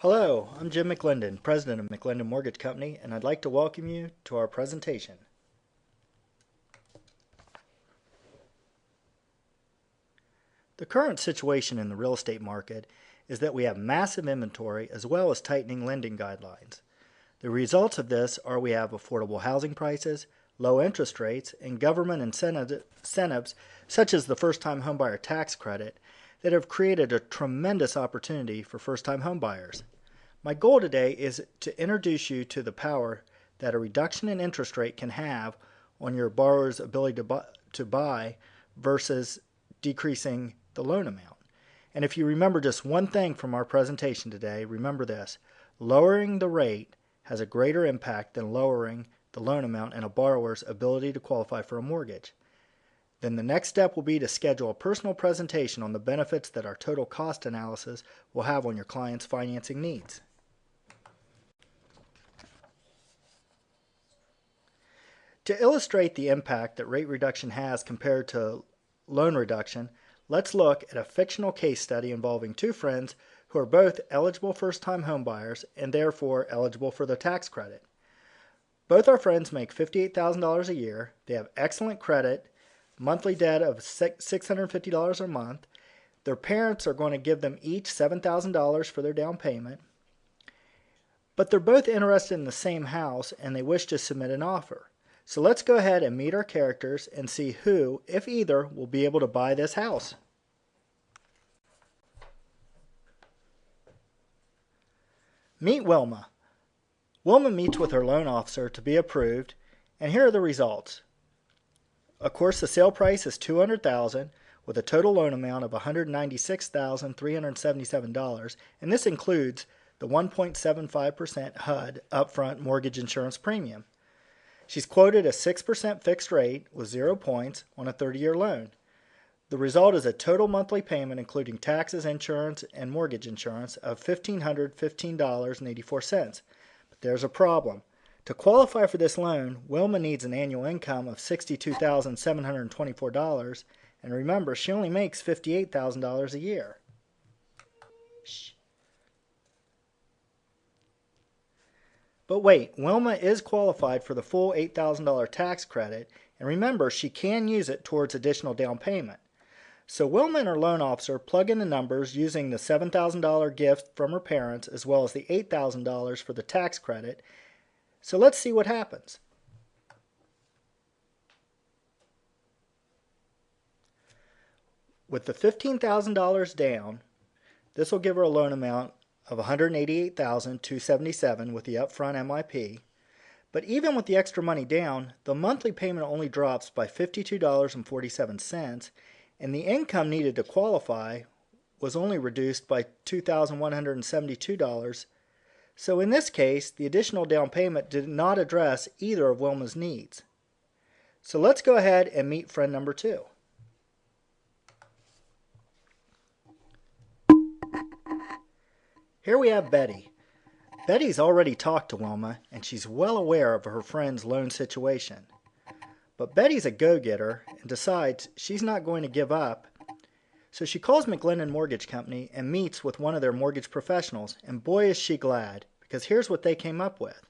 Hello, I'm Jim McLendon, President of McLendon Mortgage Company, and I'd like to welcome you to our presentation. The current situation in the real estate market is that we have massive inventory as well as tightening lending guidelines. The results of this are we have affordable housing prices, low interest rates, and government incentives such as the first-time homebuyer tax credit that have created a tremendous opportunity for first-time homebuyers. My goal today is to introduce you to the power that a reduction in interest rate can have on your borrower's ability to buy versus decreasing the loan amount. And if you remember just one thing from our presentation today, remember this: lowering the rate has a greater impact than lowering the loan amount and a borrower's ability to qualify for a mortgage. Then the next step will be to schedule a personal presentation on the benefits that our total cost analysis will have on your client's financing needs. To illustrate the impact that rate reduction has compared to loan reduction, let's look at a fictional case study involving two friends who are both eligible first-time homebuyers and therefore eligible for the tax credit. Both our friends make $58,000 a year, they have excellent credit, monthly debt of $650 a month, their parents are going to give them each $7,000 for their down payment, but they're both interested in the same house and they wish to submit an offer. So let's go ahead and meet our characters and see who, if either, will be able to buy this house. Meet Wilma. Wilma meets with her loan officer to be approved, and here are the results. Of course, the sale price is $200,000 with a total loan amount of $196,377, and this includes the 1.75% HUD upfront mortgage insurance premium. She's quoted a 6% fixed rate with 0 points on a 30-year loan. The result is a total monthly payment including taxes, insurance, and mortgage insurance of $1,515.84. But there's a problem. To qualify for this loan, Wilma needs an annual income of $62,724, and remember, she only makes $58,000 a year. Shh. But wait, Wilma is qualified for the full $8,000 tax credit, and remember, she can use it towards additional down payment. So Wilma and her loan officer plug in the numbers using the $7,000 gift from her parents as well as the $8,000 for the tax credit. So let's see what happens. With the $15,000 down, this will give her a loan amount of $188,277 with the upfront MIP. But even with the extra money down, the monthly payment only drops by $52.47, and the income needed to qualify was only reduced by $2,172. So in this case, the additional down payment did not address either of Wilma's needs. So let's go ahead and meet friend number two. Here we have Betty. Betty's already talked to Wilma, and she's well aware of her friend's loan situation. But Betty's a go-getter and decides she's not going to give up. So she calls McLendon Mortgage Company and meets with one of their mortgage professionals, and boy is she glad, because here's what they came up with.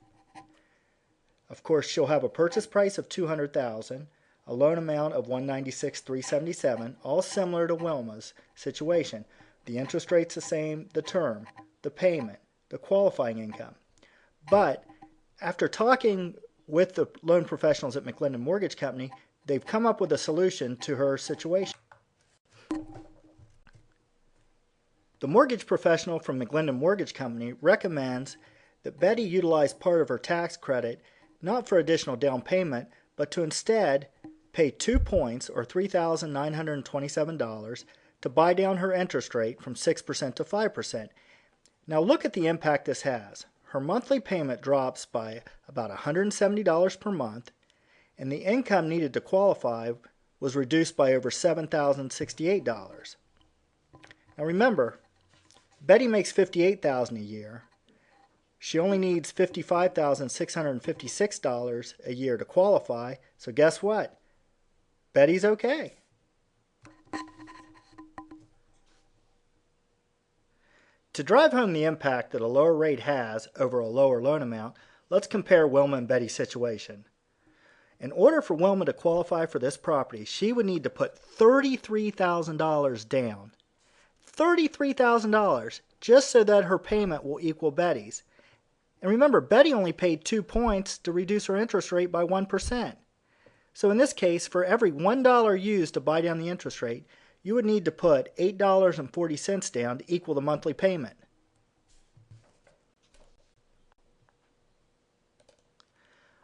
Of course, she'll have a purchase price of $200,000, a loan amount of $196,377, all similar to Wilma's situation. The interest rate's the same, the term, the payment, the qualifying income. But after talking with the loan professionals at McLendon Mortgage Company, they've come up with a solution to her situation. The mortgage professional from McLendon Mortgage Company recommends that Betty utilize part of her tax credit not for additional down payment, but to instead pay 2 points or $3,927 to buy down her interest rate from 6% to 5%. Now look at the impact this has. Her monthly payment drops by about $170 per month, and the income needed to qualify was reduced by over $7,068. Now remember, Betty makes $58,000 a year. She only needs $55,656 a year to qualify, so guess what? Betty's okay. To drive home the impact that a lower rate has over a lower loan amount, let's compare Wilma and Betty's situation. In order for Wilma to qualify for this property, she would need to put $33,000 down. $33,000 just so that her payment will equal Betty's. And remember, Betty only paid 2 points to reduce her interest rate by 1%. So in this case, for every $1 used to buy down the interest rate, you would need to put $8.40 down to equal the monthly payment.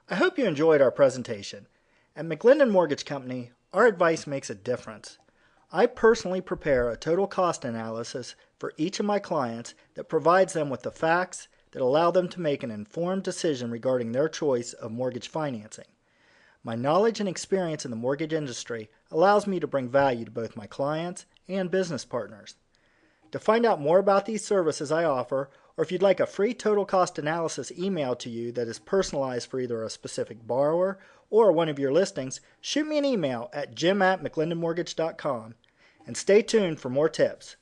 I hope you enjoyed our presentation. At McLendon Mortgage Company, our advice makes a difference. I personally prepare a total cost analysis for each of my clients that provides them with the facts that allow them to make an informed decision regarding their choice of mortgage financing. My knowledge and experience in the mortgage industry allows me to bring value to both my clients and business partners. To find out more about these services I offer, or if you'd like a free total cost analysis emailed to you that is personalized for either a specific borrower or one of your listings, shoot me an email at jim@mclendonmortgage.com and stay tuned for more tips.